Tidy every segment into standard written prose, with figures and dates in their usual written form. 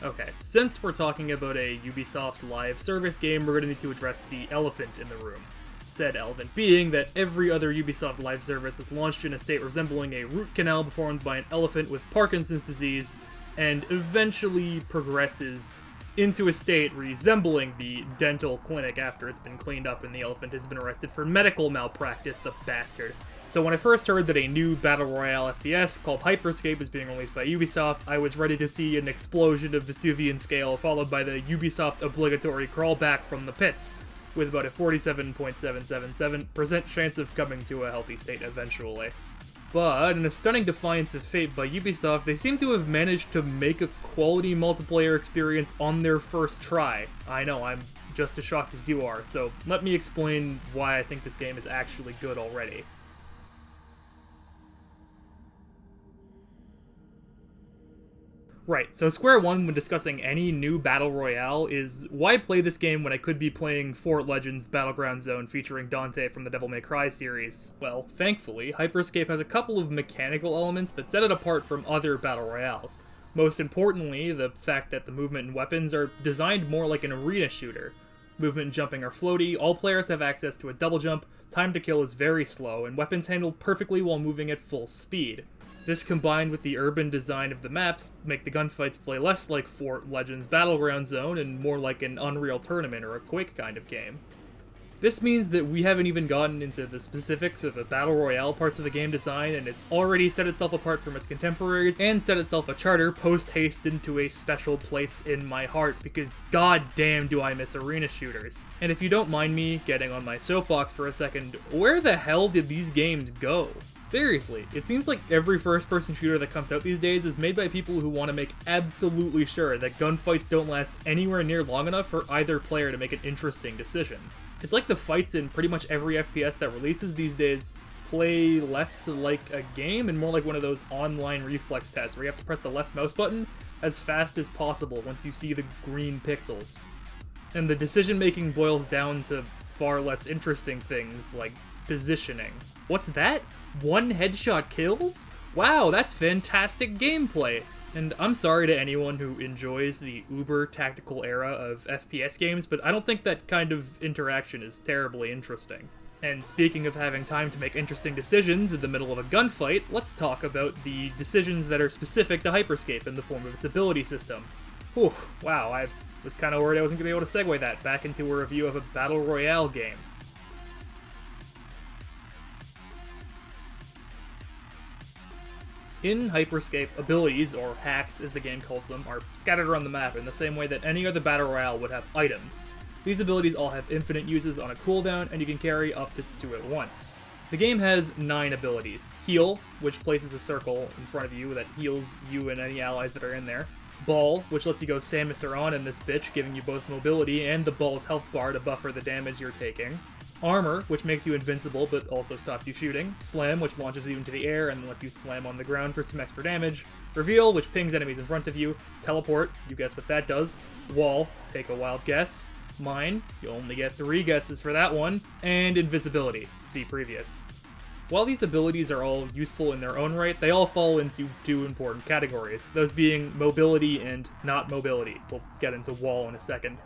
Okay, since we're talking about a Ubisoft live service game, we're going to need to address the elephant in the room. Said elephant being that every other Ubisoft live service is launched in a state resembling a root canal performed by an elephant with Parkinson's disease, and eventually progresses into a state resembling the dental clinic after it's been cleaned up and the elephant has been arrested for medical malpractice, the bastard. So when I first heard that a new Battle Royale FPS called Hyperscape was being released by Ubisoft, I was ready to see an explosion of Vesuvian scale followed by the Ubisoft obligatory crawl back from the pits, with about a 47.777% chance of coming to a healthy state eventually. But, in a stunning defiance of fate by Ubisoft, they seem to have managed to make a quality multiplayer experience on their first try. I know, I'm just as shocked as you are, so let me explain why I think this game is actually good already. Right, so square one when discussing any new Battle Royale is, why play this game when I could be playing Fort Legends Battleground Zone featuring Dante from the Devil May Cry series? Well, thankfully, Hyperscape has a couple of mechanical elements that set it apart from other Battle Royales. Most importantly, the fact that the movement and weapons are designed more like an arena shooter. Movement and jumping are floaty, all players have access to a double jump, time to kill is very slow, and weapons handle perfectly while moving at full speed. This combined with the urban design of the maps make the gunfights play less like Fort Legends Battleground Zone and more like an Unreal Tournament or a Quake kind of game. This means that we haven't even gotten into the specifics of the Battle Royale parts of the game design, and it's already set itself apart from its contemporaries and set itself a charter post-haste into a special place in my heart, because goddamn do I miss arena shooters. And if you don't mind me getting on my soapbox for a second, where the hell did these games go? Seriously, it seems like every first-person shooter that comes out these days is made by people who want to make absolutely sure that gunfights don't last anywhere near long enough for either player to make an interesting decision. It's like the fights in pretty much every FPS that releases these days play less like a game and more like one of those online reflex tests where you have to press the left mouse button as fast as possible once you see the green pixels. And the decision-making boils down to far less interesting things like positioning. What's that? One headshot kills? Wow, that's fantastic gameplay! And I'm sorry to anyone who enjoys the uber tactical era of FPS games, but I don't think that kind of interaction is terribly interesting. And speaking of having time to make interesting decisions in the middle of a gunfight, let's talk about the decisions that are specific to Hyperscape in the form of its ability system. Whew, wow, I was kind of worried I wasn't going to be able to segue that back into a review of a Battle Royale game. In Hyperscape, abilities, or hacks as the game calls them, are scattered around the map in the same way that any other Battle Royale would have items. These abilities all have infinite uses on a cooldown, and you can carry up to 2 at once. The game has 9 abilities. Heal, which places a circle in front of you that heals you and any allies that are in there. Ball, which lets you go Samus Aran in this bitch, giving you both mobility and the ball's health bar to buffer the damage you're taking. Armor, which makes you invincible but also stops you shooting. Slam, which launches you into the air and lets you slam on the ground for some extra damage. Reveal, which pings enemies in front of you. Teleport, you guess what that does. Wall, take a wild guess. Mine, you only get 3 guesses for that one. And invisibility, see previous. While these abilities are all useful in their own right, they all fall into 2 important categories, those being mobility and not mobility. We'll get into Wall in a second.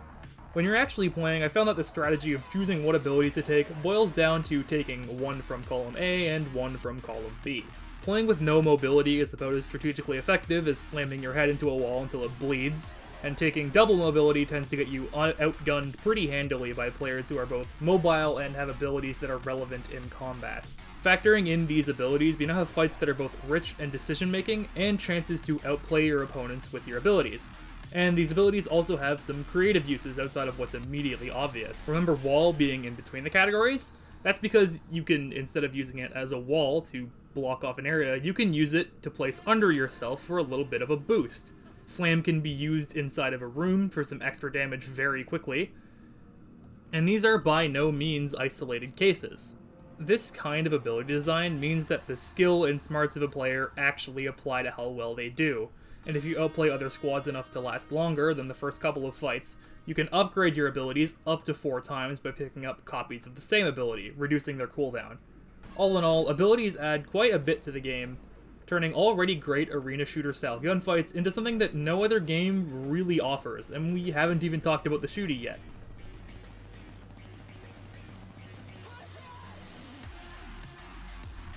When you're actually playing, I found that the strategy of choosing what abilities to take boils down to taking 1 from column A and 1 from column B. Playing with no mobility is about as strategically effective as slamming your head into a wall until it bleeds, and taking double mobility tends to get you outgunned pretty handily by players who are both mobile and have abilities that are relevant in combat. Factoring in these abilities, we now have fights that are both rich in decision-making and chances to outplay your opponents with your abilities. And these abilities also have some creative uses outside of what's immediately obvious. Remember Wall being in between the categories? That's because you can, instead of using it as a wall to block off an area, you can use it to place under yourself for a little bit of a boost. Slam can be used inside of a room for some extra damage very quickly. And these are by no means isolated cases. This kind of ability design means that the skill and smarts of a player actually apply to how well they do. And if you outplay other squads enough to last longer than the first couple of fights, you can upgrade your abilities up to 4 times by picking up copies of the same ability, reducing their cooldown. All in all, abilities add quite a bit to the game, turning already great arena shooter style gunfights into something that no other game really offers, and we haven't even talked about the shooty yet.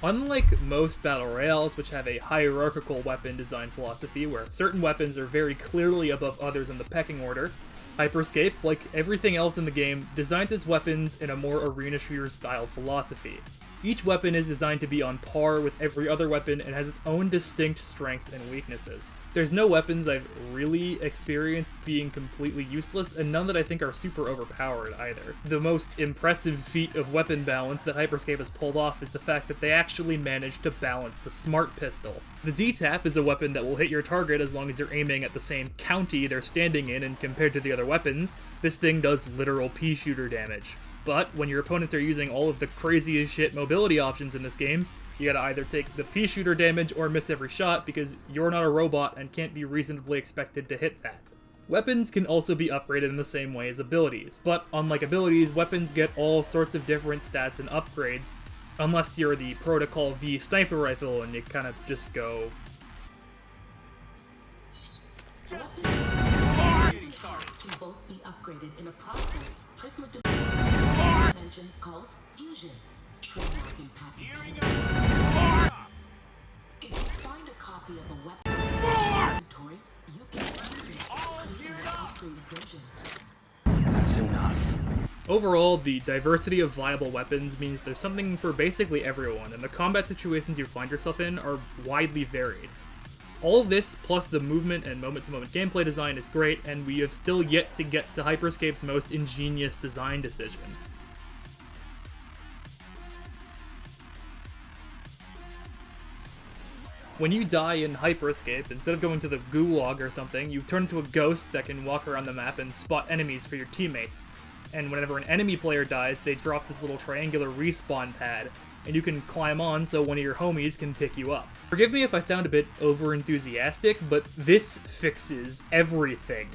Unlike most battle royales, which have a hierarchical weapon design philosophy where certain weapons are very clearly above others in the pecking order, Hyperscape, like everything else in the game, designed its weapons in a more arena shooter style philosophy. Each weapon is designed to be on par with every other weapon and has its own distinct strengths and weaknesses. There's no weapons I've really experienced being completely useless, and none that I think are super overpowered either. The most impressive feat of weapon balance that Hyperscape has pulled off is the fact that they actually managed to balance the Smart Pistol. The D-Tap is a weapon that will hit your target as long as you're aiming at the same county they're standing in, and compared to the other weapons, this thing does literal pea-shooter damage. But when your opponents are using all of the crazy as shit mobility options in this game, you gotta either take the pea shooter damage or miss every shot because you're not a robot and can't be reasonably expected to hit that. Weapons can also be upgraded in the same way as abilities, but unlike abilities, weapons get all sorts of different stats and upgrades, unless you're the Protocol V sniper rifle and you kind of just go... Weapons can both be upgraded in a process. Prisma dimensions calls fusion. Trademarking patent. If you find a copy of a weapon in your inventory, you can use it. Creating an upgraded version. That's enough. Overall, the diversity of viable weapons means there's something for basically everyone, and the combat situations you find yourself in are widely varied. All this, plus the movement and moment-to-moment gameplay design is great, and we have still yet to get to Hyperscape's most ingenious design decision. When you die in Hyperscape, instead of going to the gulag or something, you turn into a ghost that can walk around the map and spot enemies for your teammates. And whenever an enemy player dies, they drop this little triangular respawn pad, and you can climb on so one of your homies can pick you up. Forgive me if I sound a bit over-enthusiastic, but this fixes everything.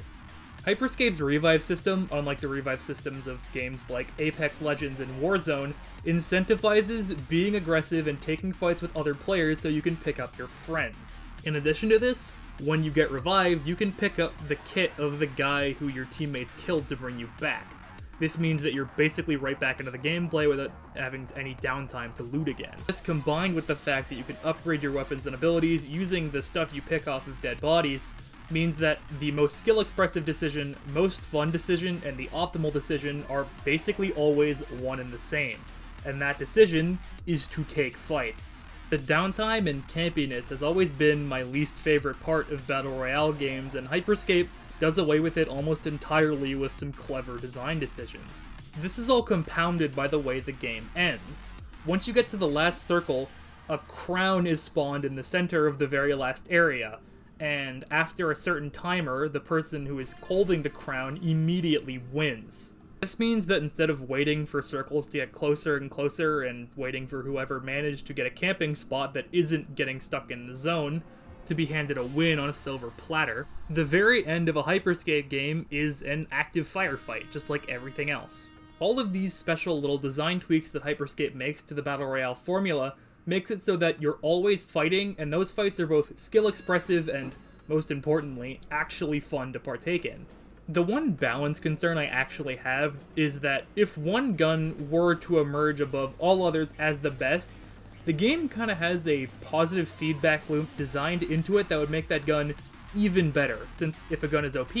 Hyperscape's revive system, unlike the revive systems of games like Apex Legends and Warzone, incentivizes being aggressive and taking fights with other players so you can pick up your friends. In addition to this, when you get revived, you can pick up the kit of the guy who your teammates killed to bring you back. This means that you're basically right back into the gameplay without having any downtime to loot again. This combined with the fact that you can upgrade your weapons and abilities using the stuff you pick off of dead bodies means that the most skill-expressive decision, most fun decision, and the optimal decision are basically always one and the same. And that decision is to take fights. The downtime and campiness has always been my least favorite part of Battle Royale games, and Hyperscape does away with it almost entirely with some clever design decisions. This is all compounded by the way the game ends. Once you get to the last circle, a crown is spawned in the center of the very last area, and after a certain timer, the person who is holding the crown immediately wins. This means that instead of waiting for circles to get closer and closer and waiting for whoever managed to get a camping spot that isn't getting stuck in the zone to be handed a win on a silver platter, the very end of a Hyperscape game is an active firefight, just like everything else. All of these special little design tweaks that Hyperscape makes to the Battle Royale formula makes it so that you're always fighting, and those fights are both skill-expressive and, most importantly, actually fun to partake in. The one balance concern I actually have is that if one gun were to emerge above all others as the best, the game kind of has a positive feedback loop designed into it that would make that gun even better, since if a gun is OP,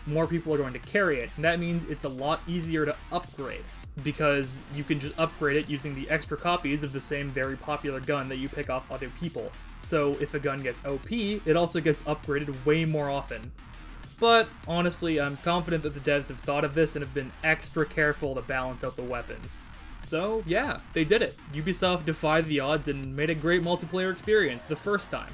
more people are going to carry it, and that means it's a lot easier to upgrade, because you can just upgrade it using the extra copies of the same very popular gun that you pick off other people. So if a gun gets OP, it also gets upgraded way more often. But honestly, I'm confident that the devs have thought of this and have been extra careful to balance out the weapons. So yeah, they did it. Ubisoft defied the odds and made a great multiplayer experience the first time.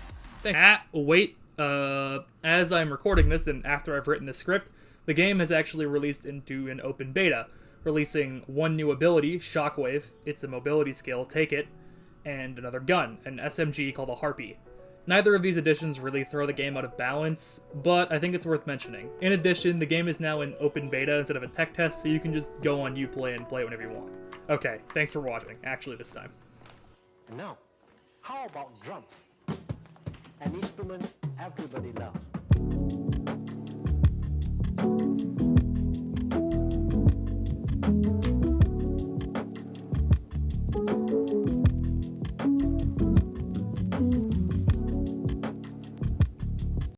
Wait, as I'm recording this and after I've written the script, the game has actually released into an open beta, releasing one new ability, Shockwave, it's a mobility skill, take it, and another gun, an SMG called a Harpy. Neither of these additions really throw the game out of balance, but I think it's worth mentioning. In addition, the game is now in open beta instead of a tech test, so you can just go on Uplay and play it whenever you want. Okay, thanks for watching, actually this time. Now, how about drums? an instrument everybody loves.